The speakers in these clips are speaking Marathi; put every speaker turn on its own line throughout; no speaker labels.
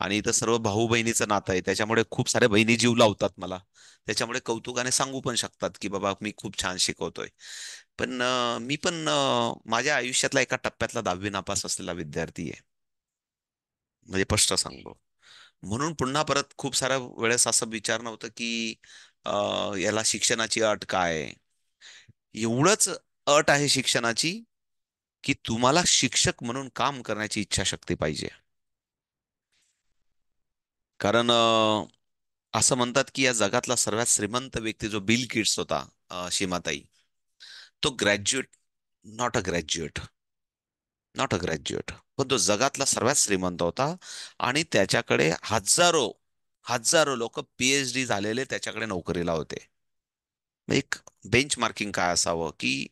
आणि इथं सर्व भाऊ बहिणीचं नातं आहे, त्याच्यामुळे खूप साऱ्या बहिणी जीव लावतात मला. त्याच्यामुळे कौतुकाने सांगू पण शकतात की बाबा मी खूप छान शिकवतोय. पण मी पण माझ्या आयुष्यातला एका टप्प्यातला 10वी नापास असलेला विद्यार्थी आहे, म्हणजे स्पष्ट सांगतो. म्हणून पुन्हा परत खूप साऱ्या वेळेस असं विचारणं होतं की याला शिक्षणाची अट काय आहे? एवढंच अट आहे शिक्षणाची की तुम्हाला शिक्षक म्हणून काम करण्याची इच्छाशक्ती पाहिजे. कारण असं म्हणतात की या जगातला सर्वात श्रीमंत व्यक्ती जो बिल गेट्स होता, सीमाताई, तो graduate, not a graduate, not a graduate, पण तो जगातला सर्वात श्रीमंत होता. आणि त्याच्याकडे हजारो हजारो लोक पीएचडी झालेले त्याच्याकडे नोकरीला होते. मग एक बेंच मार्किंग काय असावं की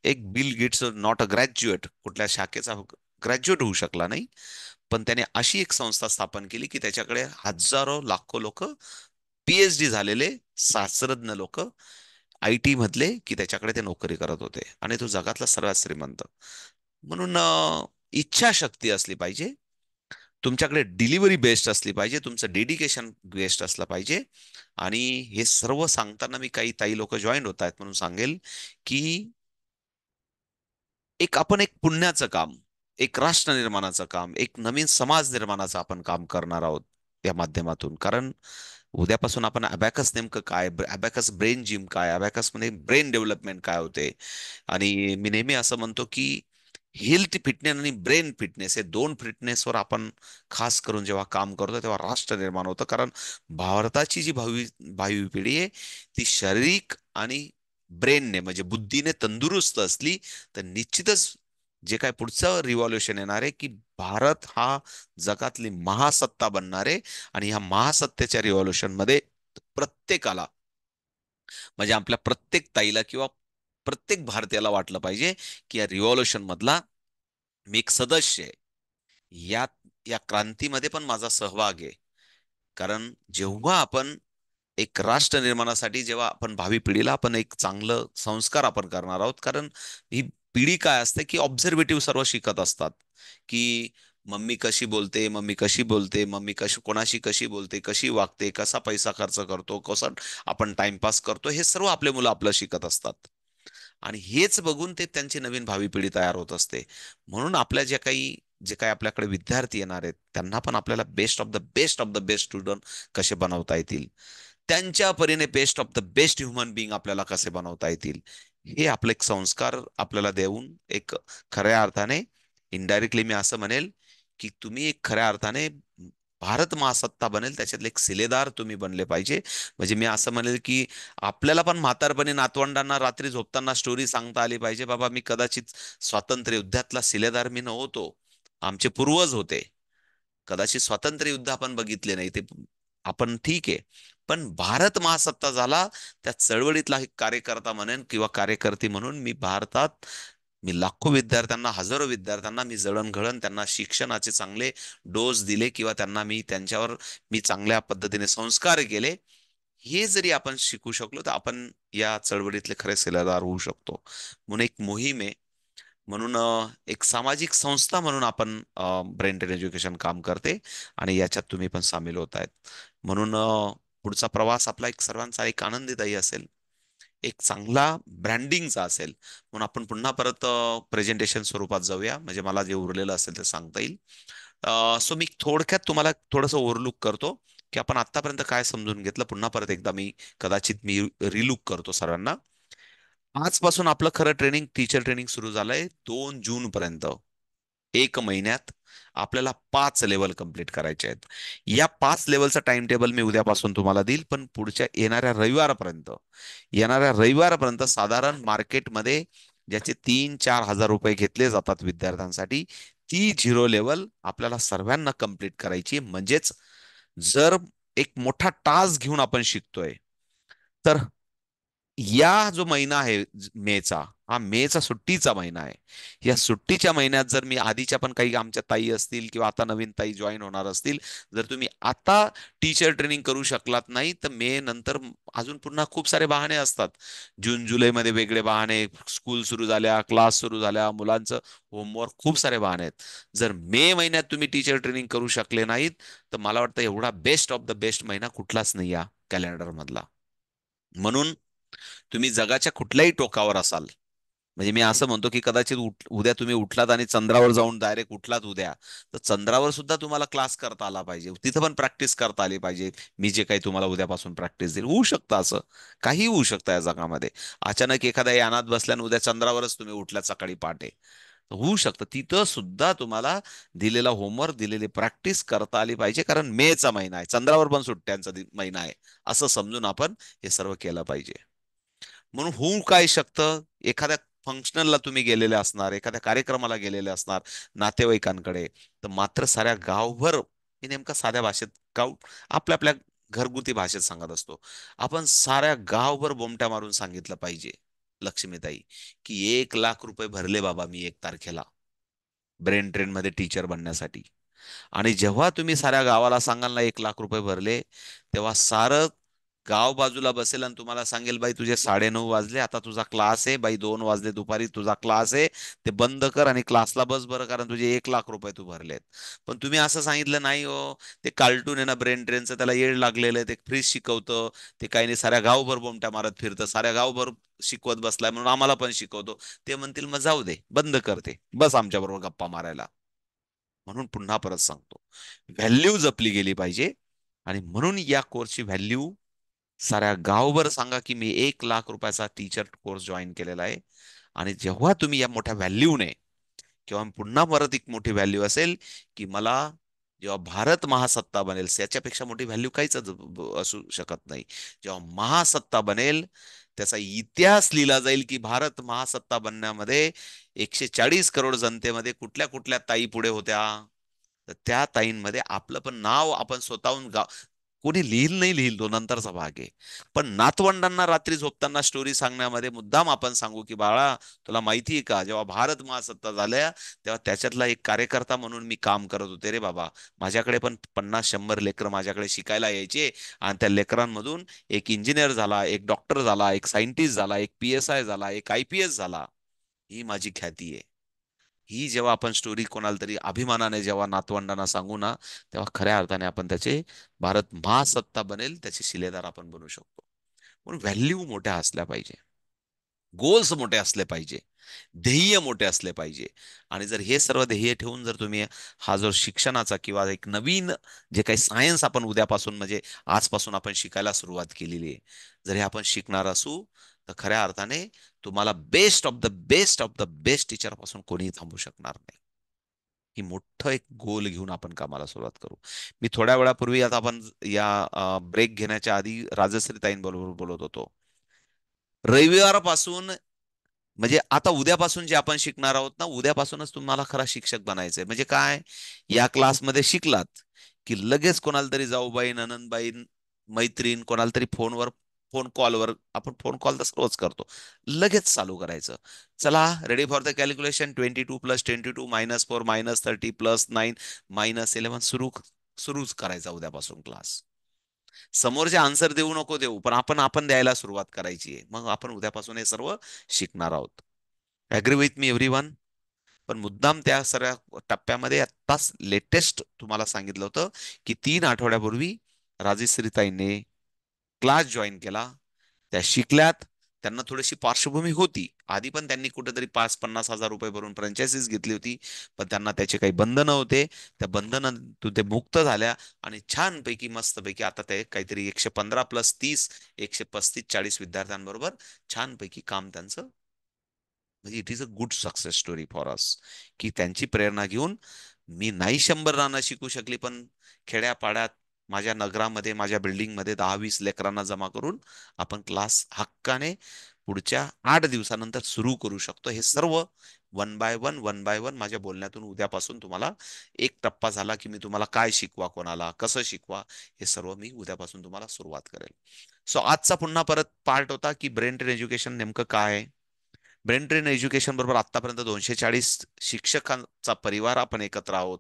एक Bill Gates, not a graduate, कुठल्या शाखेचा ग्रॅज्युएट होऊ शकला नाही, पण त्याने अशी एक संस्था स्थापन केली की त्याच्याकडे हजारो लाखो लोक पीएचडी झालेले शास्त्रज्ञ लोक, आय टी मधले, की त्याच्याकडे ते नोकरी करत होते. आणि तो जगातला सर्वात श्रीमंत. म्हणून इच्छाशक्ती असली पाहिजे, तुमच्याकडे डिलिव्हरी बेस्ट असली पाहिजे, तुमचं डेडिकेशन बेस्ट असलं पाहिजे. आणि हे सर्व सांगताना मी काही ताई लोक जॉईन होत आहेत म्हणून सांगेल की आपण एक पुण्याचं काम, एक राष्ट्र निर्माणाचं काम, एक नवीन समाज निर्माणाचं आपण काम करणार आहोत या माध्यमातून. कारण उद्यापासून आपण अबॅकस नेमकं काय, अबॅकस ब्रेन जिम काय, अबॅकस मध्ये ब्रेन डेव्हलपमेंट काय होते. आणि मी नेहमी असं म्हणतो की हेल्थ फिटनेस आणि ब्रेन फिटनेस हे दोन फिटनेसवर आपण खास करून जेव्हा काम करतो तेव्हा राष्ट्र निर्माण होतं. कारण भारताची जी भावी पिढी आहे ती शारीरिक आणि ब्रेनने, म्हणजे बुद्धीने तंदुरुस्त असली तर निश्चितच जे काय पुढचं रिव्हॉल्युशन येणार आहे की भारत हा जगातली महासत्ता बनणार आहे. आणि ह्या महासत्तेच्या रिव्हॉल्युशन मध्ये प्रत्येकाला, म्हणजे आपल्या प्रत्येक ताईला किंवा प्रत्येक भारतीयाला वाटलं पाहिजे की या रिव्हॉल्युशन मधला मी एक सदस्य आहे. या या क्रांतीमध्ये पण माझा सहभाग आहे. कारण जेव्हा आपण एक राष्ट्र निर्माणासाठी, जेव्हा आपण भावी पिढीला आपण एक चांगलं संस्कार आपण करणार आहोत. कारण ही पिढी काय असते की ऑब्झर्वेटिव्ह सर्व शिकत असतात की मम्मी कशी बोलते, मम्मी कशी बोलते, मम्मी कशी कोणाशी कशी बोलते, कशी वागते, कसा पैसा खर्च करतो, कसा आपण टाइमपास करतो, हे सर्व आपले मुलं आपलं शिकत असतात. आणि हेच बघून ते त्यांची नवीन भावी पिढी तयार होत असते. म्हणून आपल्या जे काही आपल्याकडे विद्यार्थी येणार आहेत त्यांना पण आपल्याला best of the best student कसे बनवता येतील, त्यांच्या परीने best of the best human being आपल्याला कसे बनवता येतील, हे आपले एक संस्कार आपल्याला देऊन एक खऱ्या अर्थाने, इनडायरेक्टली मी असं म्हणेल की तुम्ही एक खऱ्या अर्थाने भारत महासत्ता बनेल त्याच्यातले एक शिलेदार तुम्ही बनले पाहिजे. म्हणजे मी असं म्हणेल की आपल्याला पण म्हातारपणी नातवंडांना रात्री झोपताना स्टोरी सांगता आली पाहिजे, बाबा मी कदाचित स्वातंत्र्य युद्धातला शिलेदार मी नव्हतो, आमचे पूर्वज होते. कदाचित स्वातंत्र्य युद्ध आपण बघितले नाही ते, आपण ठीक आहे, पण भारत महासत्ता झाला त्या चळवळीतला एक कार्यकर्ता म्हणेन किंवा कार्यकर्ती म्हणून मी भारतात, मी लाखो विद्यार्थ्यांना, हजारो विद्यार्थ्यांना मी जळणघळण त्यांना शिक्षणाचे चांगले डोस दिले किंवा त्यांना मी त्यांच्यावर मी चांगल्या पद्धतीने संस्कार केले. हे जरी आपण शिकू शकलो तर आपण या चळवळीतले खरे सेलादार होऊ शकतो. म्हणून एक मोहीम आहे, म्हणून एक सामाजिक संस्था म्हणून आपण ब्रेन ट्रेन एज्युकेशन काम करते. आणि याच्यात तुम्ही पण सामील होत आहेत. म्हणून पुढचा प्रवास आपला एक सर्वांचा एक आनंदीदायी असेल, एक चांगला ब्रँडिंगचा असेल. म्हणून आपण पुन्हा परत प्रेझेंटेशन स्वरूपात जाऊया, म्हणजे मला जे उरलेलं असेल ते सांगता येईल. सो मी थोडक्यात तुम्हाला थोडंसं ओव्हरलुक करतो की आपण आतापर्यंत काय समजून घेतलं. पुन्हा परत एकदा मी कदाचित मी रिलुक करतो सर्वांना. आजपासून आपलं खरं ट्रेनिंग, टीचर ट्रेनिंग सुरू झालंय 2 जून पर्यंत. एक महिन्यात आपल्याला 5 लेवल कंप्लीट करायचे आहेत. या 5 लेवलचा टाइम टेबल मी उद्यापासून तुम्हाला देईल, पण पुढच्या येणाऱ्या रविवारपर्यंत साधारण मार्केटमध्ये ज्याचे 3-4 हजार रुपये घेतले जातात विद्यार्थ्यांसाठी, ती 0 लेवल आपल्याला सर्वांना कंप्लीट करायची आहे. म्हणजेच जर एक मोठा टास्क घेऊन आपण शिकतोय, तर या जो महिना आहे मेचा, हा मेचा सुट्टीचा महिना आहे. या सुट्टीच्या महिन्यात जर मी आधीच्या पण काही आमच्या ताई असतील किंवा आता नवीन ताई जॉईन होणार असतील, जर तुम्ही आता टीचर ट्रेनिंग करू शकलात नाही, तर मे नंतर अजून पुन्हा खूप सारे बहाणे असतात. जून जुलैमध्ये वेगळे बहाणे, स्कूल सुरू झाल्या, क्लास सुरू झाल्या, मुलांचं होमवर्क, खूप सारे बहाणे आहेत. जर मे महिन्यात तुम्ही टीचर ट्रेनिंग करू शकले नाहीत, तर मला वाटतं एवढा बेस्ट ऑफ द बेस्ट महिना कुठलाच नाही या कॅलेंडर मधला. म्हणून तुम्ही जगाच्या कुठल्याही टोकावर असाल, म्हणजे मी असं म्हणतो की कदाचित उद्या तुम्ही उठलात आणि चंद्रावर जाऊन डायरेक्ट उठलात उद्या, तर चंद्रावर सुद्धा तुम्हाला क्लास करता आला पाहिजे, तिथं पण प्रॅक्टिस करता आली पाहिजे. मी जे काही तुम्हाला उद्यापासून प्रॅक्टिस देईल, होऊ शकतं असं. काही होऊ शकतं या जगामध्ये. अचानक एखाद्या यानात बसल्याने उद्या चंद्रावरच तुम्ही उठल्यात सकाळी पहाटे, होऊ शकतं. तिथं सुद्धा तुम्हाला दिलेला होमवर्क, दिलेली प्रॅक्टिस करता आली पाहिजे, कारण मेचा महिना आहे, चंद्रावर पण सुट्ट्यांचा महिना आहे, असं समजून आपण हे सर्व केलं पाहिजे. म्हणून होऊ काय शकतं, एखाद्या फंक्शनला तुम्ही गेलेले असणार, एखाद्या कार्यक्रमाला गेलेले असणार नातेवाईकांकडे, तर मात्र साऱ्या गावभर, मी नेमका साध्या भाषेत, गाव आपल्या आपल्या घरगुती भाषेत सांगत असतो, आपण साऱ्या गावभर बोमट्या मारून सांगितलं पाहिजे, लक्ष्मीताई, की 1 लाख रुपये भरले बाबा मी 1 तारखेला ब्रेन ट्रेन मध्ये टीचर बनण्यासाठी. आणि जेव्हा तुम्ही साऱ्या गावाला सांगाल ना 1 लाख रुपये भरले, तेव्हा सारं गाव बाजूला बसेल आणि तुम्हाला सांगेल, बाई तुझे 9:30 वाजले, आता तुझा क्लास आहे, बाई 2 वाजले दुपारी तुझा क्लास आहे, ते बंद कर आणि क्लासला बस बरं, कारण तुझे 1 लाख रुपये तू भरलेत. पण तुम्ही असं सांगितलं नाही हो, ते कार्टून आहे ना ब्रेन ट्रेनचं, त्याला येड लागलेलं आहे, ते फ्रीज शिकवतं, ते काही नाही साऱ्या गावभर बोमट्या मारत फिरतं, साऱ्या गावभर शिकवत बसलाय म्हणून आम्हाला पण शिकवतो. ते म्हणतील मग जाऊ दे, बंद करते, बस आमच्या बरोबर गप्पा मारायला. म्हणून पुन्हा परत सांगतो, व्हॅल्यू जपली गेली पाहिजे. आणि म्हणून या कोर्सची व्हॅल्यू साऱ्या गावभर सांगा, की मी 1 लाख रुपयाचा टीचर कोर्स जॉईन केलेला आहे. आणि जेव्हा तुम्ही या मोठ्या व्हॅल्यूने, किंवा पुन्हा परत एक मोठी व्हॅल्यू असेल, की मला जेव्हा भारत महासत्ता बनेल, याच्यापेक्षा मोठी व्हॅल्यू काहीच असू शकत नाही. जेव्हा महासत्ता बनेल, त्याचा इतिहास लिहिला जाईल, की भारत महासत्ता बनण्यामध्ये 140 करोड जनतेमध्ये कुठल्या कुठल्या ताई पुढे होत्या, तर त्या ताईंमध्ये आपलं पण नाव आपण स्वतःहून कोणी लिहिल नाही, लिहिल तो नंतरचा भाग आहे. पण नातवंडांना रात्री झोपताना स्टोरी सांगण्यामध्ये मुद्दाम आपण सांगू, की बाळा तुला माहिती आहे का, जेव्हा भारत महासत्ता झाल्या, तेव्हा त्याच्यातला एक कार्यकर्ता म्हणून मी काम करत होते रे बाबा. माझ्याकडे पण 50-100 लेकरं माझ्याकडे शिकायला यायचे, आणि त्या लेकरांमधून एक इंजिनियर झाला, एक डॉक्टर झाला, एक सायंटिस्ट झाला, एक PSI झाला, एक IPS झाला. ही माझी ख्याती आहे. ही जेव्हा आपण स्टोरी कोणाला तरी अभिमानाने जेव्हा नातवंडांना सांगू ना, तेव्हा खऱ्या अर्थाने आपण त्याचे, भारत महासत्ता बनेल त्याचे शिलेदार आपण बनू शकतो. म्हणून व्हॅल्यू मोठ्या असल्या पाहिजे, गोल्स मोठे असले पाहिजे, ध्येय मोठे असले पाहिजे. आणि जर हे सर्व ध्येय ठेवून जर तुम्ही हा जो शिक्षणाचा किंवा एक नवीन जे काही सायन्स आपण उद्यापासून, म्हणजे आजपासून आपण शिकायला सुरुवात केलेली आहे, जर हे आपण शिकणार असू, तर खऱ्या अर्थाने तुम्हाला best of the best teacher पासून कोणीही थांबू शकणार नाही. ही मोठं एक गोल घेऊन आपण कामाला सुरुवात करू. मी थोड्या वेळापूर्वी, आता आपण या ब्रेक घेण्याच्या आधी राजश्री ताईंबरोबर बोलत होतो, रविवारपासून, म्हणजे आता उद्यापासून जे आपण शिकणार आहोत ना, उद्यापासूनच तुम्हाला खरा शिक्षक बनायचंय. म्हणजे काय, या क्लासमध्ये शिकलात की लगेच कोणाला तरी जाऊबाई, ननंदबाई, मैत्रीण, कोणाला तरी फोनवर, फोन कॉलवर, आपण फोन कॉल तर रोज करतो, लगेच चालू करायचं. चला, रेडी फॉर द कॅल्क्युलेशन, 22 + 22 - 4 -30 + 9 -11 सुरूच करायचा उद्यापासून क्लास. समोरचे आन्सर देऊ नको देऊ, पण आपण द्यायला सुरुवात करायची आहे. मग आपण उद्यापासून हे सर्व शिकणार आहोत. Agree with me everyone. पण मुद्दाम त्या सगळ्या टप्प्यामध्ये आत्ताच लेटेस्ट तुम्हाला सांगितलं होतं, की 3 आठवड्यापूर्वी राजेश्रीताईंनी क्लास जॉईन केला, त्या शिकल्यात. त्यांना थोडीशी पार्श्वभूमी होती आधी, पण त्यांनी कुठेतरी 5-50 हजार रुपये भरून फ्रँचायझीस घेतली होती. पण त्यांना त्याचे काही बंधनं होते, त्या बंधनातून ते मुक्त झाल्या. आणि छानपैकी मस्तपैकी आता ते काहीतरी 115 + 30, 135-40 विद्यार्थ्यांबरोबर छानपैकी काम त्यांचं, म्हणजे it is a good success story for us. की त्यांची प्रेरणा घेऊन, मी नाही 100 रानं शिकू शकली, पण खेड्यापाड्यात, माझ्या नगरामध्ये, माझ्या बिल्डिंगमध्ये 10-20 लेकरांना जमा करून आपण क्लास हक्काने पुढच्या 8 दिवसानंतर सुरू करू शकतो. हे सर्व वन बाय वन माझ्या बोलण्यातून उद्यापासून तुम्हाला, एक टप्पा झाला की मी तुम्हाला काय शिकवा, कोणाला कसं शिकवा, हे सर्व मी उद्यापासून तुम्हाला सुरुवात करेल. सो आजचा पुन्हा परत पार्ट होता, की ब्रेन ट्रेन एज्युकेशन नेमकं काय आहे. ब्रेन ट्रेन एज्युकेशन बरोबर आतापर्यंत 240 शिक्षकांचा परिवार आपण एकत्र आहोत.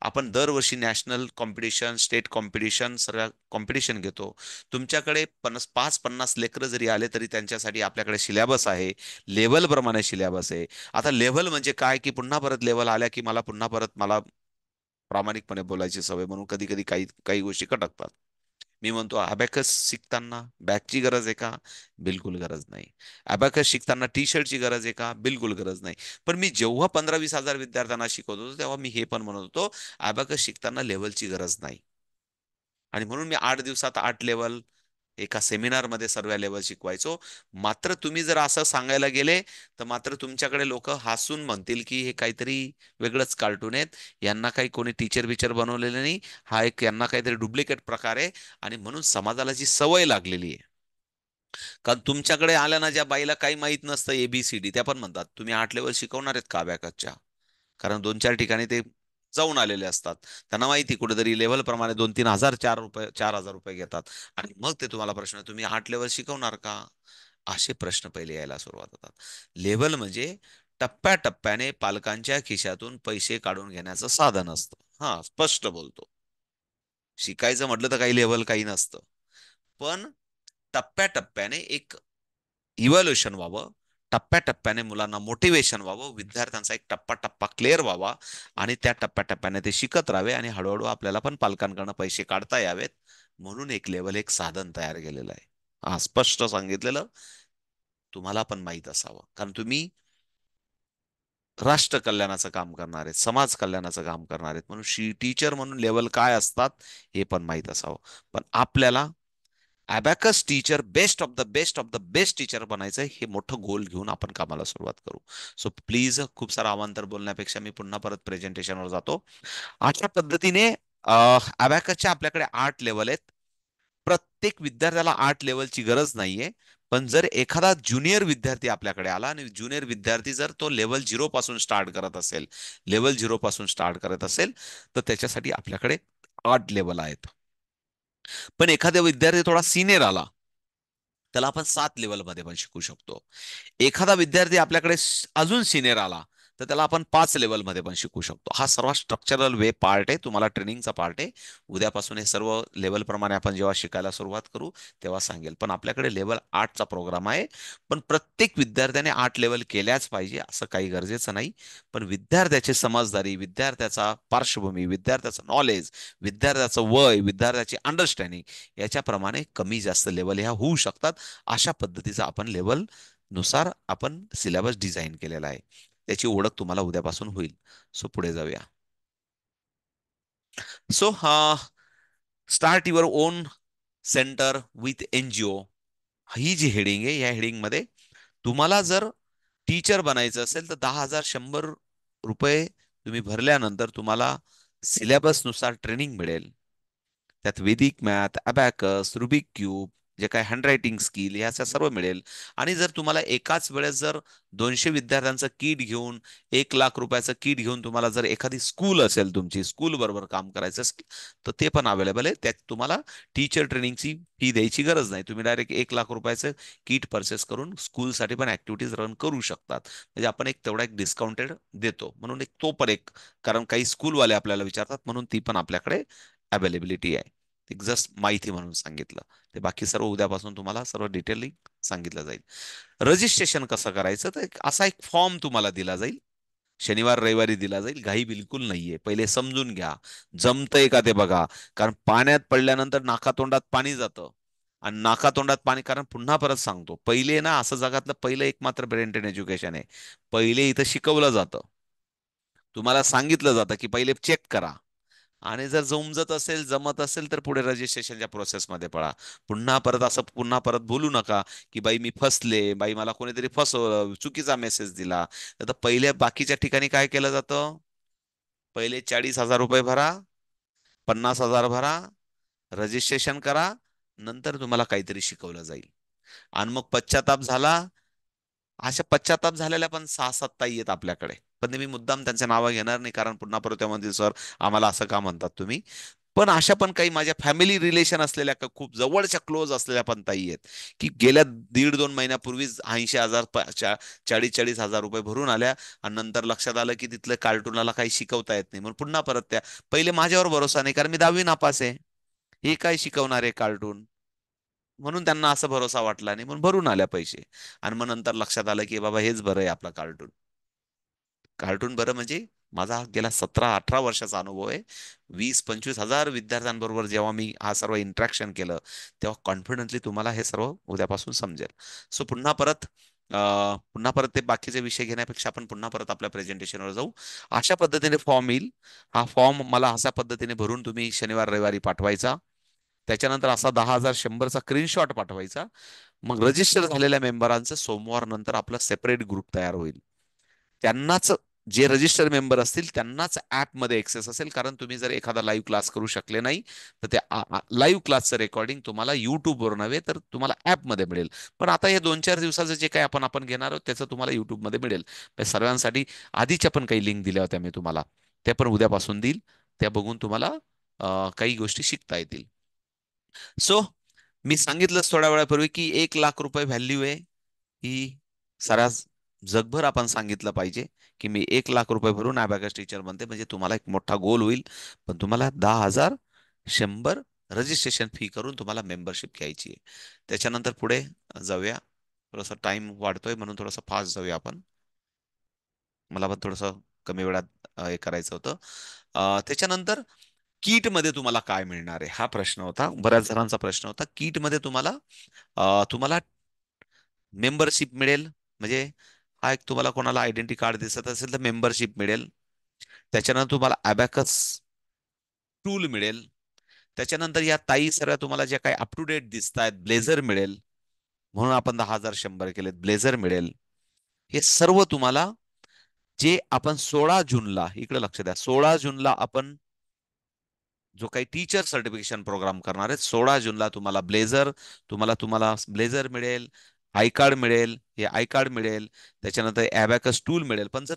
आपण दरवर्षी नॅशनल कॉम्पिटिशन, स्टेट कॉम्पिटिशन, सर्व कॉम्पिटिशन घेतो. तुमच्याकडे 50 लेकरं जरी आले तरी त्यांच्यासाठी आपल्याकडे सिलेबस आहे, लेव्हल प्रमाणे सिलेबस आहे. आता लेव्हल म्हणजे काय, की पुन्हा परत लेव्हल आल्या की मला पुन्हा परत मला प्रामाणिकपणे बोलायची सवय, म्हणून कधी कधी काही काही गोष्टी खटकतात. मी म्हणतो अबॅकस शिकताना बॅगची गरज आहे का? बिलकुल गरज नाही. अबॅकस शिकताना टी शर्टची गरज आहे का? बिलकुल गरज नाही. पण मी जेव्हा 15-20 हजार विद्यार्थ्यांना शिकवत होतो तेव्हा मी हे पण म्हणत होतो, अबॅकस शिकताना लेवलची गरज नाही. आणि म्हणून मी 8 दिवसात 8 लेवल एका सेमिनारमध्ये सर्व लेवल शिकवायचो. मात्र तुम्ही जर असं सांगायला गेले तर मात्र तुमच्याकडे लोक हसून म्हणतील की हे काहीतरी वेगळंच कार्टून आहेत, यांना काही कोणी टीचर बिचर बनवलेले नाही, हा एक यांना काहीतरी डुप्लिकेट प्रकार आहे. आणि म्हणून समाजाला जी सवय लागलेली आहे, कारण तुमच्याकडे आल्या ना ज्या बाईला काही माहित नसतं एबीसीडी, त्या पण म्हणतात तुम्ही 8 लेवल शिकवणार आहेत का अबॅकसच्या? कारण 2-4 ठिकाणी ते जाऊन आलेले असतात. त्यांना माहिती कुठेतरी लेव्हल प्रमाणे 2-3 हजार, 4 रुपये, 4 हजार रुपये घेतात. आणि मग ते तुम्हाला प्रश्न, तुम्ही 8 लेवल शिकवणार का? असे प्रश्न पहिले यायला सुरुवात होतात. लेव्हल म्हणजे टप्प्याटप्प्याने पालकांच्या खिशातून पैसे काढून घेण्याचं साधन असतं. हा, स्पष्ट बोलतो. शिकायचं म्हटलं तर काही लेव्हल काही नसतं. पण टप्प्याटप्प्याने एक इव्हॅल्युएशन व्हावं, टप्प्याटप्प्याने मुलांना मोटिवेशन व्हावं, विद्यार्थ्यांचा एक टप्पा टप्पा क्लिअर व्हावा, आणि त्या टप्प्याटप्प्याने ते शिकत राहावे, आणि हळूहळू आपल्याला पण पालकांकडनं पैसे काढता यावेत, म्हणून एक लेवल, एक साधन तयार केलेलं आहे. हा, स्पष्ट सांगितलेलं, तुम्हाला पण माहित असावं, कारण तुम्ही राष्ट्र कल्याणाचं काम करणार आहेत, समाज कल्याणाचं काम करणार आहेत, म्हणून टीचर म्हणून लेवल काय असतात हे पण माहित असावं. पण आपल्याला abacus teacher, best of the best teacher बनायचं, हे मोठं गोल घेऊन आपण कामाला सुरुवात करू. सो प्लीज, खूप सारा अवांतर बोलण्यापेक्षा मी पुन्हा परत प्रेझेंटेशनवर जातो. अशा पद्धतीने अबॅकसच्या आपल्याकडे 8 लेवल आहेत. प्रत्येक विद्यार्थ्याला 8 लेवलची गरज नाहीये. पण जर एखादा ज्युनियर विद्यार्थी आपल्याकडे आला आणि ज्युनियर विद्यार्थी जर तो लेवल 0 पासून स्टार्ट करत असेल, लेवल 0 पासून स्टार्ट करत असेल, तर त्याच्यासाठी आपल्याकडे 8 लेवल आहेत. पण एखादा विद्यार्थी थोडा सिनियर आला, त्याला आपण 7 लेवलमध्ये पण शिकू शकतो. एखादा विद्यार्थी आपल्याकडे अजून सिनियर आला, तर त्याला आपण 5 लेवलमध्ये पण शिकू शकतो. हा सर्व स्ट्रक्चरल वे पार्ट आहे, तुम्हाला ट्रेनिंगचा पार्ट आहे. उद्यापासून हे सर्व लेवल प्रमाणे आपण जेव्हा शिकायला सुरुवात करू तेव्हा सांगेल. पण आपल्याकडे लेवल 8चा प्रोग्राम आहे. पण प्रत्येक विद्यार्थ्याने 8 लेवल केल्याच पाहिजे असं काही गरजेचं नाही. पण विद्यार्थ्याची समजदारी, विद्यार्थ्याचा पार्श्वभूमी, विद्यार्थ्याचं नॉलेज, विद्यार्थ्याचं वय, विद्यार्थ्याची अंडरस्टँडिंग याच्याप्रमाणे कमी जास्त लेवल ह्या होऊ शकतात. अशा पद्धतीचा आपण लेवल नुसार आपण सिलेबस डिझाईन केलेला आहे. त्याची ओळख तुम्हाला उद्यापासून होईल. सो पुढे जाऊया. सो हा, start your own centre with NGO, ही जी हेडिंग आहे, या हेडिंग मध्ये तुम्हाला जर टीचर बनायचं असेल तर 10,100 रुपये तुम्ही भरल्यानंतर तुम्हाला सिलेबस नुसार ट्रेनिंग मिळेल. त्यात वेदिक मॅथ, अबॅकस, रुबिक क्यूब, जे काय हँडरायटिंग स्किल, याचं सर्व मिळेल. आणि जर तुम्हाला एकाच वेळेस जर 200 विद्यार्थ्यांचं किट घेऊन, 1 लाख रुपयाचं किट घेऊन तुम्हाला जर एखादी स्कूल असेल, तुमची स्कूल बरोबर काम करायचं असेल, तर ते पण अवेलेबल आहे. त्यात तुम्हाला टीचर ट्रेनिंगची फी द्यायची गरज नाही. तुम्ही डायरेक्ट 1 लाख रुपयाचं किट परचेस करून स्कूलसाठी पण ऍक्टिव्हिटीज रन करू शकतात. म्हणजे आपण एक तेवढा एक डिस्काउंटेड देतो, म्हणून एक तो पण एक, कारण काही स्कूलवाले आपल्याला विचारतात, म्हणून ती पण आपल्याकडे अवेलेबिलिटी आहे. एक जस्ट माहिती म्हणून सांगितलं. ते बाकी सर्व उद्यापासून तुम्हाला सर्व डिटेलिंग सांगितलं जाईल. रजिस्ट्रेशन कसं करायचं, तर असा एक फॉर्म तुम्हाला दिला जाईल. शनिवार रविवारी दिला जाईल. घाई बिलकुल नाहीये. पहिले समजून घ्या, जमतंय का ते बघा. कारण पाण्यात पडल्यानंतर नाकातोंडात पाणी जातं. आणि नाकातोंडात पाणी, कारण पुन्हा परत सांगतो, पहिले ना, असं जगातलं पहिलं एकमात्र ब्रेन एज्युकेशन आहे. पहिले इथं शिकवलं जातं, तुम्हाला सांगितलं जातं की पहिले चेक करा. आणि जर जमत असेल, तर पुढे रजिस्ट्रेशनच्या प्रोसेसमध्ये पळा. पुन्हा परत बोलू नका की बाई मी फसले, बाई मला कोणीतरी फसवलं, चुकीचा मेसेज दिला. तर पहिले बाकीच्या ठिकाणी काय केलं जातं, पहिले 40,000 रुपये भरा, 50,000 भरा, रजिस्ट्रेशन करा, नंतर तुम्हाला काहीतरी शिकवलं जाईल. आणि मग पश्चाताप झाला. अशा पश्चाताप झालेल्या पण 6-7 ताई आहेत आपल्याकडे. पण ते मी मुद्दाम त्यांचे नावं घेणार नाही, कारण पुन्हा परत त्यामध्ये सर आम्हाला असं का म्हणतात तुम्ही. पण अशा पण काही माझ्या फॅमिली रिलेशन असलेल्या खूप जवळच्या क्लोज असलेल्या पण ताई आहेत, की गेल्या 1.5-2 महिन्यापूर्वीच 80,000 40-40 हजार रुपये भरून आल्या, आणि नंतर लक्षात आलं की तिथलं कार्टूनाला काही शिकवता येत नाही, म्हणून पुन्हा परत त्या, पहिले माझ्यावर भरोसा नाही कारण मी 10वी नापास आहे, हे काय शिकवणार आहे कार्टून, म्हणून त्यांना असा भरोसा वाटला नाही, म्हणून भरून आल्या पैसे. आणि मग नंतर लक्षात आलं की बाबा हेच बरं आहे आपला कार्टून. कार्टून बरं म्हणजे माझा हा गेला 17-18 वर्षाचा अनुभव आहे. 20-25 हजार विद्यार्थ्यांबरोबर जेव्हा मी हा सर्व इंटरॅक्शन केलं, तेव्हा कॉन्फिडंटली तुम्हाला हे सर्व उद्यापासून समजेल. सो पुन्हा परत ते बाकीचे विषय घेण्यापेक्षा आपण पुन्हा परत आपल्या प्रेझेंटेशनवर जाऊ. अशा पद्धतीने फॉर्म येईल. हा फॉर्म मला अशा पद्धतीने भरून तुम्ही शनिवार रविवारी पाठवायचा. त्याच्यानंतर असा 10,100चा स्क्रीनशॉट पाठवायचा. मग रजिस्टर झालेल्या मेंबरांचं सोमवार नंतर आपला सेपरेट ग्रुप तयार होईल. त्यांनाच, जे रजिस्टर मेंबर असतील त्यांनाच ऍपमध्ये एक्सेस असेल, कारण तुम्ही जर एखादा लाईव्ह क्लास करू शकले नाही, तर त्या लाईव्ह क्लासचं रेकॉर्डिंग तुम्हाला युट्यूबवर नव्हे तर तुम्हाला ऍपमध्ये मिळेल. पण आता हे 2-4 दिवसाचं जे काही आपण घेणार आहोत त्याचं तुम्हाला युट्यूबमध्ये मिळेल. त्या सर्वांसाठी आधीच्या पण काही लिंक दिल्या होत्या मी तुम्हाला, त्या पण उद्यापासून देईल. त्या बघून तुम्हाला काही गोष्टी शिकता येतील. सो मी सांगितलंच थोड्या वेळापूर्वी की 1 लाख रुपये व्हॅल्यू आहे ही. साऱ्या जगभर आपण सांगितलं पाहिजे की मी 1 लाख रुपये भरून अबॅकस टीचर बनते, म्हणजे तुम्हाला एक मोठा गोल होईल. पण तुम्हाला 10,100 रजिस्ट्रेशन फी करून तुम्हाला मेंबरशिप घ्यायची आहे. त्याच्यानंतर पुढे जाऊया. थोडासा टाइम वाढतोय म्हणून थोडासा फास्ट जाऊया आपण. मला पण थोडंसं कमी वेळात हे करायचं होतं. त्याच्यानंतर किटमध्ये तुम्हाला काय मिळणार आहे हा प्रश्न होता, बऱ्याच जणांचा प्रश्न होता. किटमध्ये तुम्हाला मेंबरशिप मिळेल, म्हणजे हा एक, तुम्हाला कोणाला आयडेंटिटी कार्ड दिसत असेल तर मेंबरशिप मिळेल. त्याच्यानंतर तुम्हाला अबॅकस टूल मिळेल. त्याच्यानंतर या ताई सर्व तुम्हाला ज्या काही अप टू डेट दिसत आहेत, ब्लेझर मिळेल, म्हणून आपण 10,100 केलेत, ब्लेझर मिळेल. हे सर्व तुम्हाला, जे आपण 16 जूनला, इकडे लक्ष द्या, 16 जूनला आपण जो काही टीचर सर्टिफिकेशन प्रोग्राम करणार आहे, 16 जूनला तुम्हाला तुम्हाला तुम्हाला ब्लेझर मिळेल, आय कार्ड मिळेल, हे आय कार्ड मिळेल. त्याच्यानंतर अबॅकस टूल मिळेल. पण जर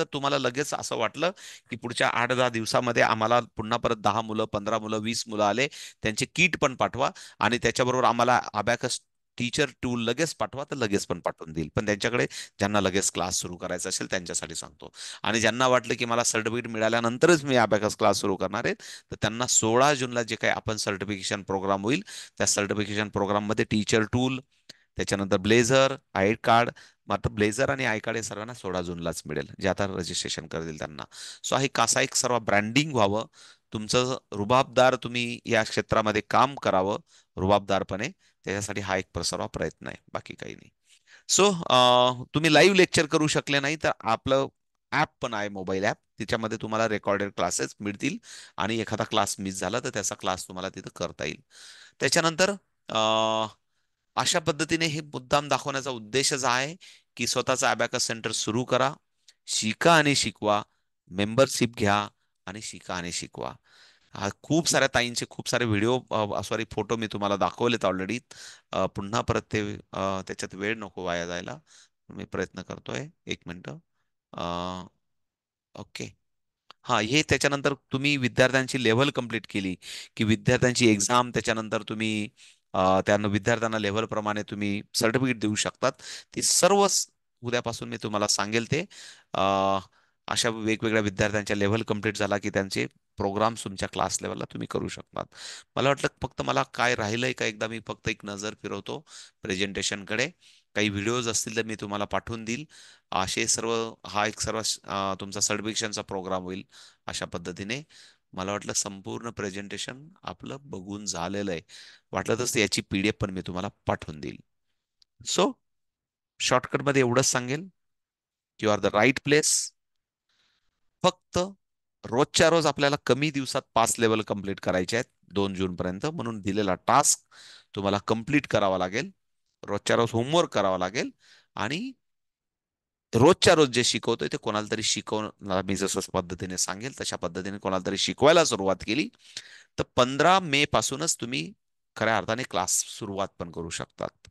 तुम्हाला लगेच असं वाटलं की पुढच्या 8-10 दिवसामध्ये आम्हाला पुन्हा परत 10 मुलं, 15 मुलं, 20 मुलं आले, त्यांचे किट पण पाठवा, आणि त्याच्याबरोबर आम्हाला अबॅकस टीचर टूल लगेच पाठवा, तर लगेच पण पाठवून देईल. पण त्यांच्याकडे, ज्यांना लगेच क्लास सुरू करायचा असेल त्यांच्यासाठी सांगतो. आणि ज्यांना वाटलं की मला सर्टिफिकेट मिळाल्यानंतरच मी अबॅकस क्लास सुरू करणार आहे, तर त्यांना 16 जूनला जे काही आपण सर्टिफिकेशन प्रोग्राम होईल, त्या सर्टिफिकेशन प्रोग्राममध्ये टीचर टूल, त्याच्यानंतर ब्लेझर, आय कार्ड, मात्र ब्लेझर आणि आय कार्ड हे सर्वांना 16 जूनलाच मिळेल, जे आता रजिस्ट्रेशन करतील त्यांना. सो हा एक असा एक सर्व ब्रँडिंग व्हावं, तुमचं रुबाबदार, तुम्ही या क्षेत्रामध्ये काम करावं रुबाबदारपणे, त्याच्यासाठी हा एक सर्व प्रयत्न आहे, बाकी काही नाही. सो तुम्ही लाईव्ह लेक्चर करू शकले नाही तर आपलं ॲप पण आहे, मोबाईल ॲप, तिच्यामध्ये तुम्हाला रेकॉर्डेड क्लासेस मिळतील, आणि एखादा क्लास मिस झाला तर त्याचा क्लास तुम्हाला तिथं करता येईल. त्याच्यानंतर अं, अशा पद्धतीने हे मुद्दाम दाखवण्याचा उद्देशच आहे की स्वतःचा अबॅकस सेंटर सुरू करा, शिका आणि शिकवा, मेंबरशिप घ्या, आणि शिका आणि शिकवा. खूप साऱ्या ताईंचे खूप सारे व्हिडिओ, सॉरी फोटो मी तुम्हाला दाखवलेत ऑलरेडी. पुन्हा परत त्याच्यात वेळ नको वाया जायला. मी प्रयत्न करतोय, 1 मिनिट. ओके. हा, हे त्याच्यानंतर तुम्ही विद्यार्थ्यांची लेव्हल कंप्लीट केली की विद्यार्थ्यांची एक्झाम, त्याच्यानंतर तुम्ही त्यांना, विद्यार्थ्यांना लेव्हल प्रमाणे तुम्ही सर्टिफिकेट देऊ शकतात. ते सर्व उद्यापासून मी तुम्हाला सांगेल ते. अ, अशा वेगवेगळ्या विद्यार्थ्यांच्या लेव्हल कंप्लीट झाला की त्यांचे प्रोग्राम्स तुमच्या क्लास लेवलला तुम्ही करू शकतात. मला वाटलं फक्त मला काय राहिलंय का, एकदा मी फक्त एक नजर फिरवतो प्रेझेंटेशनकडे. काही व्हिडिओज असतील तर मी तुम्हाला पाठवून देईल. असे सर्व, हा एक सर्व तुमचा सर्टिफिकेशनचा प्रोग्राम होईल अशा पद्धतीने. मला वाटलं संपूर्ण प्रेझेंटेशन आपलं बघून झालेलं आहे. वाटलं तर याची पीडीएफ पण मी तुम्हाला पाठवून देईल. सो शॉर्टकटमध्ये एवढंच सांगेल, you are the right place. फक्त रोजच्या रोज आपल्याला कमी दिवसात 5 लेवल कंप्लीट करायचे आहेत, 2 जून पर्यंत, म्हणून दिलेला टास्क तुम्हाला कंप्लीट करावा लागेल. रोजच्या रोज होमवर्क करावा लागेल, आणि रोजच्या रोज जे शिकवतोय ते कोणाला तरी शिकवणार, मी जसं पद्धतीने सांगेल तशा पद्धतीने कोणाला तरी शिकवायला सुरुवात केली, तर 15 मे पासूनच तुम्ही खऱ्या अर्थाने क्लास सुरुवात पण करू शकतात.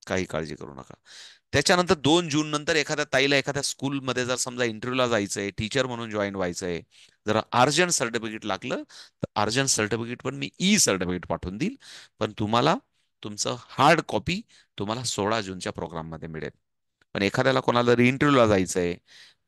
काही काळजी करू नका. त्याच्यानंतर 2 जून नंतर एखाद्या ताईला एखाद्या स्कूलमध्ये जर समजा इंटरव्ह्यूला जायचंय, टीचर म्हणून जॉईन व्हायचंय, जर अर्जंट सर्टिफिकेट लागलं तर अर्जंट सर्टिफिकेट पण मी ई सर्टिफिकेट पाठवून देईल. पण तुम्हाला तुमचं हार्ड कॉपी तुम्हाला 16 जूनच्या प्रोग्राममध्ये मिळेल. पण एखाद्याला कोणाला इंटरव्ह्यूला जायचंय,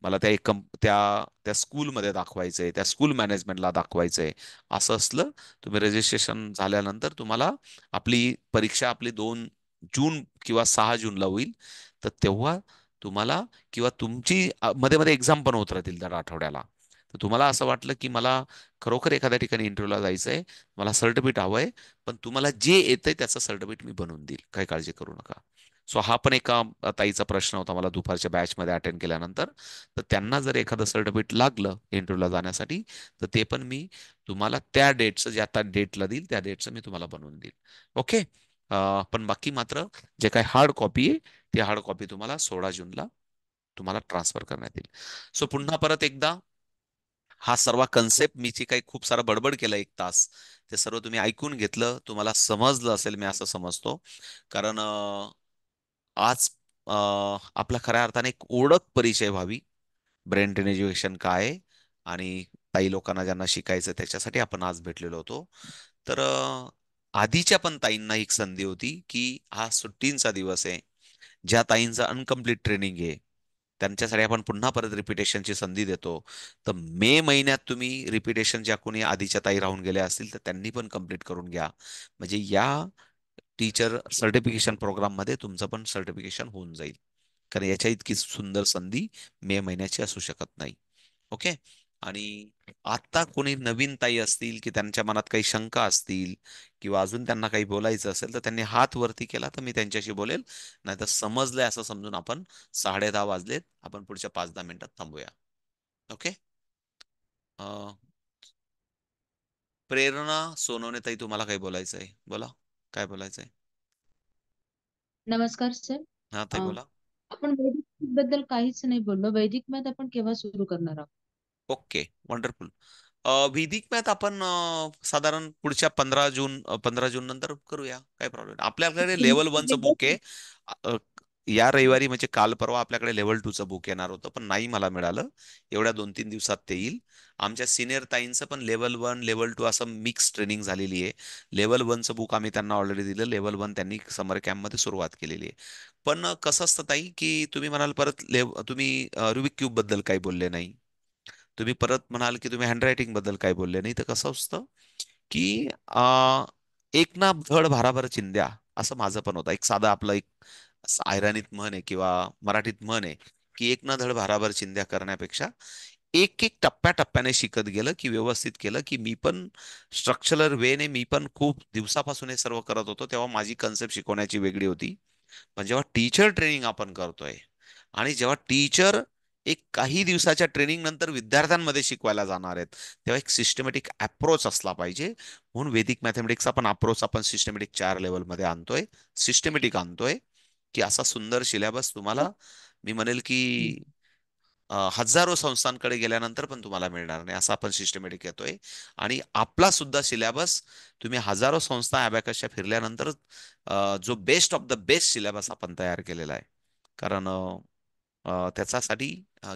मला त्या एक त्या त्या स्कूलमध्ये दाखवायचंय, त्या स्कूल मॅनेजमेंटला दाखवायचंय, असं असलं, तुम्ही रजिस्ट्रेशन झाल्यानंतर तुम्हाला आपली परीक्षा आपली 2 जून किंवा 6 जूनला होईल. तर तेव्हा तुम्हाला किंवा तुमची मध्ये मध्ये एक्झाम पण होत राहतील दर आठवड्याला. तर तुम्हाला असं वाटलं की मला खरोखर एखाद्या ठिकाणी इंटरव्ह्यूला जायचंय, मला सर्टिफिकेट हवंय, पण तुम्हाला जे येतंय त्याचं सर्टिफिकेट मी बनवून देईल, काही काळजी करू नका. सो हा पण एका ताईचा प्रश्न होता मला दुपारच्या बॅचमध्ये अटेंड केल्यानंतर. तर त्यांना जर एखादं सर्टिफिकेट लागलं इंटरव्ह्यूला जाण्यासाठी, तर ते पण मी तुम्हाला त्या डेटचं, जे आता डेटला देईल त्या डेटचं मी तुम्हाला बनवून देईल. ओके. पण बाकी मात्र जे काही हार्ड कॉपी आहे, ती हार्ड कॉपी तुम्हाला 16 जूनला तुम्हाला ट्रान्सफर करण्यात येईल. सो पुन्हा परत एकदा, हा सर्व कन्सेप्ट मी जे काही खूप सारा बडबड केलं 1 तास, ते सर्व तुम्ही ऐकून घेतलं, तुम्हाला समजलं असेल मी असं समजतो. कारण आज आपला खऱ्या अर्थाने एक ओळख परिचय व्हावी, ब्रेन ट्रेन एज्युकेशन काय आहे, आणि काही लोकांना ज्यांना शिकायचं त्याच्यासाठी आपण आज भेटलेलो होतो. तर आधीच्या पण ताईंना एक संधी होती की हा सुट्टींचा दिवस आहे, ज्या ताईंचं अनकम्प्लीट ट्रेनिंग आहे त्यांच्यासाठी आपण पुन्हा परत रिपिटेशनची संधी देतो. तर मे महिन्यात तुम्ही रिपिटेशन, ज्या कोणी आधीच्या ताई राहून गेल्या असतील तर त्यांनी पण कंप्लीट करून घ्या. म्हणजे या टीचर सर्टिफिकेशन प्रोग्राम मध्ये तुमचं पण सर्टिफिकेशन होऊन जाईल. कारण याच्या इतकी सुंदर संधी मे महिन्याची असू शकत नाही. ओके. आणि आता कोणी नवीन ताई असतील की त्यांच्या मनात काही शंका असतील किंवा अजून त्यांना काही बोलायचं असेल, तर त्यांनी हात वरती केला तर मी त्यांच्याशी बोलेल. नाही तर समजलंय असं समजून आपण 10:30 वाजलेत, आपण पुढच्या 5-10 मिनिटात थांबूया. ओके. प्रेरणा सोनवणे ताई, तुम्हाला काही बोलायचंय बोला. काय बोलायचंय?
नमस्कार सर.
हा
अ,
ताई बोला.
आपण वैदिक बद्दल काहीच नाही बोललो. वैदिक मॅथ आपण केव्हा सुरू करणार आहोत?
Okay, wonderful. वैदिक मॅथ आपण साधारण पुढच्या 15 जून नंतर करूया, काय प्रॉब्लेम. आपल्याकडे लेवल वनचं बुक आहे. अ, या रविवारी म्हणजे काल परवा आपल्याकडे लेवल टूचं बुक येणार होतं, पण नाही मला मिळालं. एवढ्या 2-3 दिवसात ते येईल. आमच्या सिनियर ताईंचं पण लेवल वन लेवल टू असं मिक्स ट्रेनिंग झालेली आहे. लेवल वनचं बुक आम्ही त्यांना ऑलरेडी दिलं, लेवल वन त्यांनी समर कॅम्पमध्ये सुरुवात केलेली आहे. पण कसं असतं ताई, की तुम्ही म्हणाल परत तुम्ही रुबिक क्यूब बद्दल काही बोलले नाही. तुम्ही परत म्हणाल की तुम्ही हँडरायटिंग बद्दल काय बोलले नाही. तर कसं असतं की एक ना धड भाराभर चिंध्या, असं माझं पण होतं. एक साधा आपलं एक आयराणीत म्हण आहे किंवा मराठीत म्हण आहे की एक ना धड भाराभर चिंध्या करण्यापेक्षा एक एक टप्प्याटप्प्याने शिकत गेलं की व्यवस्थित केलं की मी पण स्ट्रक्चरल वेने मी पण खूप दिवसापासून हे सर्व करत होतो, तेव्हा माझी कन्सेप्ट शिकवण्याची वेगळी होती. पण जेव्हा टीचर ट्रेनिंग आपण करतोय आणि जेव्हा टीचर एक काही दिवसाच्या ट्रेनिंग नंतर विद्यार्थ्यांमध्ये शिकवायला जाणार आहेत, तेव्हा एक सिस्टमॅटिक अप्रोच असला पाहिजे. म्हणून वैदिक मॅथमॅटिक्सचा पण अप्रोच आपण सिस्टमॅटिक 4 लेवलमध्ये आणतोय, सिस्टमॅटिक आणतोय. की असा सुंदर सिलेबस तुम्हाला मी म्हणेल की हजारो संस्थांकडे गेल्यानंतर पण तुम्हाला मिळणार नाही, असा आपण सिस्टमॅटिक येतोय. आणि आपला सुद्धा सिलेबस तुम्ही हजारो संस्था अबॅकसच्या फिरल्यानंतर जो best of the best syllabus आपण तयार केलेला आहे. कारण त्याच्यासाठी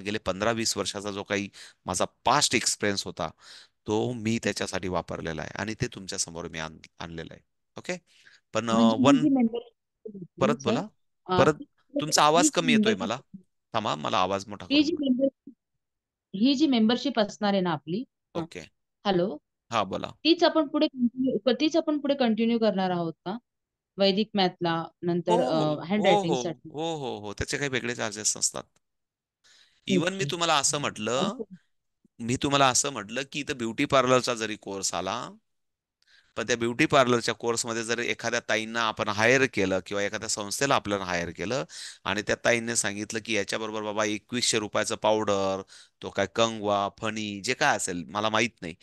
गेले 15-20 वर्षाचा जो काही माझा पास्ट एक्सपिरियन्स होता, तो मी त्याच्यासाठी वापरलेला आहे आणि ते तुमच्या समोर मी आणलेलं आहे. ओके. पण
म्हणजे ही
वन
जी मेंबरशिप
परत
सर,
बोला. परत तुमचा आवाज
ही
कमी
जी
येतोय मला.
मेंबरशिप
थांबा, मला आवाज मोठा
ही
करून
जी
बोला.
मेंबर ही जी मेंबरशिप असणार आहे ना आपली.
ओके.
हॅलो.
हा बोला.
तीच आपण पुढे कंटिन्यू करणार आहोत का? वैदिक मॅथला
हो
नंतर
हो
हँड
हो
रायटिंग
हो
साठी?
हो त्याचे काही वेगळे चार्जेस नसतात. इवन मी
ओके.
तुम्हाला असं म्हटलं, मी तुम्हाला असं म्हटलं की इथं ब्युटी पार्लरचा जरी कोर्स आला, पण त्या ब्युटी पार्लरच्या कोर्समध्ये जर एखाद्या ताईंना आपण हायर केलं किंवा एखाद्या संस्थेला आपल्याला हायर केलं आणि त्या ताईंनी सांगितलं की याच्याबरोबर बाबा 2100 रुपयाचं पावडर, तो काय कंगवा फणी जे काय असेल मला माहित नाही,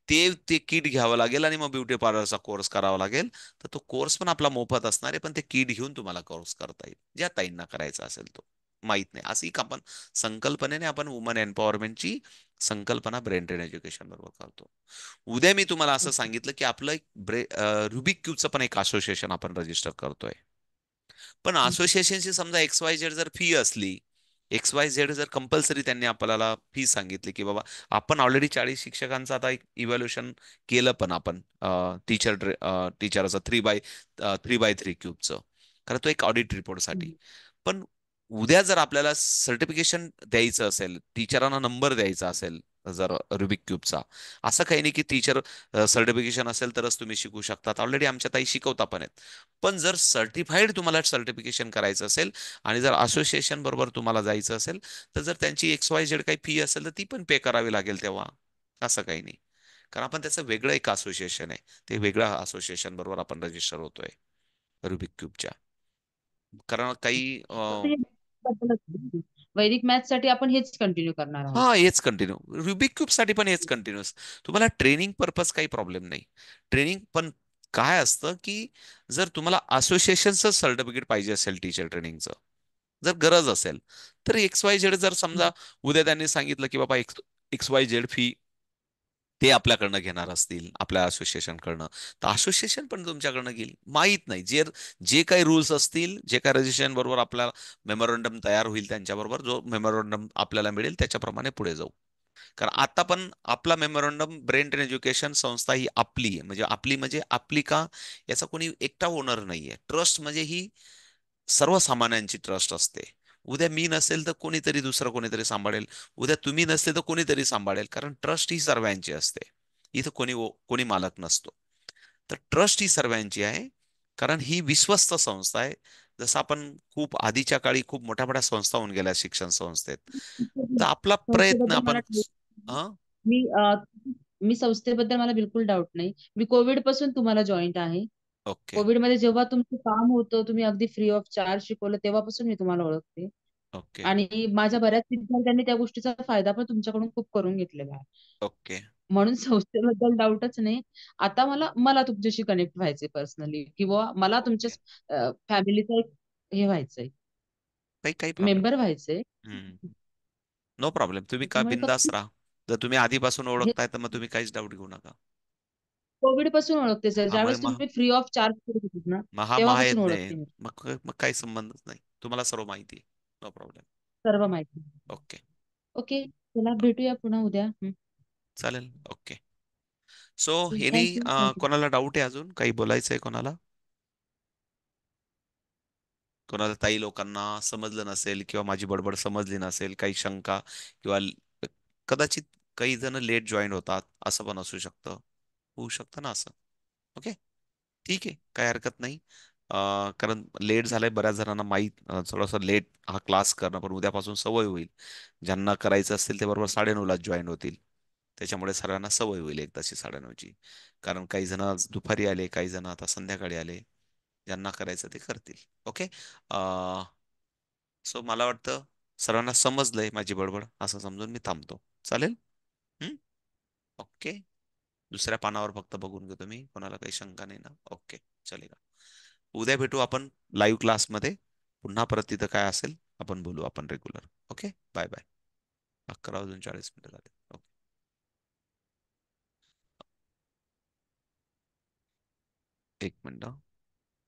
ते ते किट घ्यावं लागेल आणि मग ब्युटी पार्लरचा कोर्स करावा लागेल. तर तो कोर्स पण आपला मोफत असणार आहे, पण ते किट घेऊन तुम्हाला कोर्स करता येईल ज्या ताईंना करायचा असेल तो. माहित नाही असं एक आपण संकल्पनेने आपण वुमन एम्पॉवरमेंटची संकल्पना ब्रेन ट्रेन एज्युकेशन बरोबर करतो. उद्या मी तुम्हाला असं
ओके.
सांगितलं की आपलं एक रुबिक क्यूबचं पण एक असोसिएशन आपण रजिस्टर करतोय. पण
हं,
असोसिएशनची समजा एक्स वाय झेड जर फी असली, एक्स वाय झेड जर कंपल्सरी त्यांनी आपल्याला फी सांगितली की बाबा आपण ऑलरेडी 40 शिक्षकांचं आता एक इव्हॅल्युएशन केलं, पण आपण टीचरचं 3x3 क्यूबचं, कारण तो एक ऑडिट रिपोर्टसाठी.
हं,
पण उद्या जर आपल्याला सर्टिफिकेशन द्यायचं असेल, टीचरांना नंबर द्यायचा असेल, जर रुबिक क्यूबचा, असं काही नाही की टीचर सर्टिफिकेशन असेल तरच तुम्ही शिकू शकतात. ऑलरेडी आमच्या ताई शिकवता पण आहेत. पण जर सर्टिफाईड तुम्हाला सर्टिफिकेशन करायचं असेल आणि जर असोसिएशन बरोबर तुम्हाला जायचं असेल, तर जर त्यांची एक्स वाय झेड काही फी असेल तर ती पण पे करावी लागेल तेव्हा. असं काही नाही. कारण आपण त्याचं वेगळं एक असोसिएशन आहे. ते वेगळ्या असोसिएशन बरोबर आपण रजिस्टर होतोय रुबिक क्यूबच्या. कारण काही
फक्त हे बद्दलच आहे. वैदिक मॅथ्स साठी आपण हेच कंटिन्यू करणार आहोत.
हा, हेच कंटिन्यू. रुबिक क्यूब साठी पण हेच कंटिन्यूस. तुम्हाला ट्रेनिंग पर्पज काही प्रॉब्लेम नाही. ट्रेनिंग पण काय असतं की जर तुम्हाला असोसिएशनचं सर्टिफिकेट पाहिजे असेल टीचर ट्रेनिंगचं, जर गरज असेल, तर एक्स वाय झेड जर समजा उद्या त्यांनी सांगितलं की बाबा x x Y Z fee ते आपल्याकडनं घेणार असतील, आपल्या असोसिएशनकडनं, तर असोसिएशन पण तुमच्याकडनं घेईल. माहीत नाही, जे जे काही रूल्स असतील, जे काही रजिस्ट्रेशन बरोबर आपला मेमोरंडम तयार होईल त्यांच्याबरोबर, जो मेमोरंडम आपल्याला मिळेल त्याच्याप्रमाणे पुढे जाऊ. कारण आता पण आपला मेमोरंडम ब्रेन ट्रेन एज्युकेशन संस्था ही आपली आहे. म्हणजे आपली म्हणजे आपली का, याचा कोणी एकटा ओनर नाहीये. ट्रस्ट म्हणजे ही सर्वसामान्यांची ट्रस्ट असते. उद्या मी नसेल तर कोणीतरी दुसरं कोणीतरी सांभाळेल. उद्या तुम्ही नसले तर कोणीतरी सांभाळेल. कारण ट्रस्ट ही सर्वांची असते. इथं कोणी मालक नसतो. तर ट्रस्ट ही सर्वांची आहे. कारण ही विश्वस्त संस्था आहे. जसं आपण खूप आधीच्या काळी खूप मोठ्या मोठ्या संस्था होऊन गेल्या शिक्षण संस्थेत. तर आपला प्रयत्न
संस्थेबद्दल मला
आपण हा.
मी मी संस्थेबद्दल मला बिलकुल डाऊट नाही. मी कोविड पासून तुम्हाला जॉईंट आहे.
ओके.
कोविडमध्ये जेव्हा तुमचं काम होतं, तुम्ही अगदी फ्री ऑफ चार्ज शिकवलं, तेव्हापासून मी तुम्हाला ओळखते.
ओके.
आणि माझ्या बऱ्याच विद्यार्थ्यांनी त्या गोष्टीचा फायदा पण तुमच्याकडून खूप करून घेतलेला आहे.
ओके.
म्हणून संस्थेबद्दल डाऊटच नाही. आता मला मला तुमच्याशी कनेक्ट व्हायचंय पर्सनली, किंवा मला
ओके.
तुमच्या फॅमिलीचा एक हे व्हायचंय,
काही काही प्रॉब्लेम.
मेंबर व्हायचंय.
No problem. तुम्ही का
त्याच्यामुळे
बिंदास
फक्त
राहा. जर तुम्ही आधीपासून
हे
ओळखताय तर मग तुम्ही काहीच डाऊट घेऊ नका.
कोविड पासून ओळखते सर.
हा,
ज्यावेळेस तुम्ही फ्री ऑफ चार्ज करत होतात ना,
मग हा
तेव्हापासून
महायज्ञ आहे.
ओळखते मी.
मग काही संबंधच नाही. तुम्हाला सर्व माहिती आहे. No problem.
सर्व माहिती.
ओके.
ओके, चला भेटूया पुन्हा उद्या.
चालेल. Okay. So any
thank you, thank you.
कोणाला डाऊट आहे, अजून काही बोलायचं आहे कोणाला? कोणाला ताई लोकांना समजलं नसेल किंवा माझी बडबड समजली नसेल, काही शंका किंवा कदाचित काही जण लेट जॉईन होतात, असं पण असू शकतं. होऊ शकतं ना असं. ओके. ठीक आहे, काही हरकत नाही. कारण लेट झालंय बऱ्याच जणांना माहीत, थोडासा लेट हा क्लास करणं, पण उद्यापासून सवय होईल. ज्यांना करायचं असतील ते बरोबर 9:30 जॉईन होतील. त्याच्यामुळे सर्वांना सवय होईल एकदाची 9:30ची. कारण काही जण आज दुपारी आले, काही जण आता संध्याकाळी आले. ज्यांना करायचं ते करतील. ओके. सो मला वाटतं सर्वांना समजलंय माझी बडबड, असं समजून मी थांबतो. चालेल. हम्म. ओके. दुसऱ्या पानावर फक्त बघून घेतो मी, कोणाला काही शंका नाही ना? ओके. चलेगा. उद्या भेटू आपण लाईव्ह क्लासमध्ये. पुन्हा परत तिथं काय असेल आपण बोलू आपण रेग्युलर. ओके. Bye bye. 11:40 झाले. ओके. एक मिनिट.